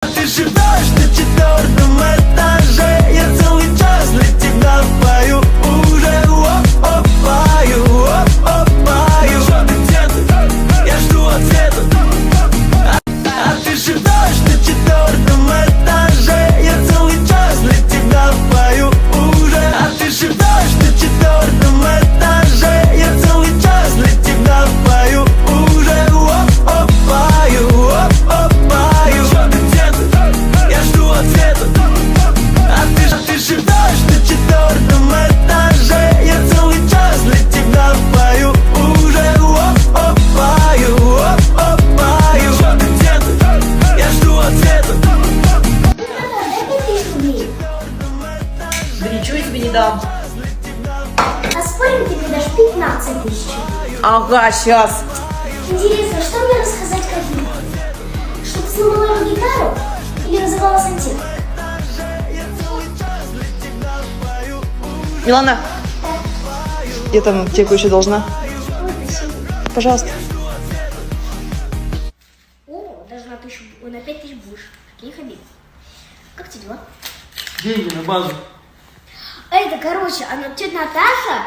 Ты живешь на 4-м этаже, я целый час для тебя пою уже, пою, пою. Что ты, где ты? Я жду ответа. А ты живешь на 4-м этаже, я целый час для тебя пою уже. А ты живешь на 4-м этаже, я целый час для тебя пою уже, пою, пою. Что ты, где ты? Я жду ответа. А ты живешь на 4-м этаже, я целый час для тебя пою уже, пою, пою. Что ты, где ты? Я жду ответа. Да ничего я тебе не дам. А спорим, ты мне дашь 15 тысяч. Ага, сейчас. Интересно, что мне рассказать Катюне? Что ты сломала ему гитару или называла сантехника? Милана, я там тебе кое-что должна. Ой, спасибо. Пожалуйста. О, даже на 5 тысяч будешь. Какие хабиб. Как тебе дела? Деньги на базу. Это, короче, тетя Наташа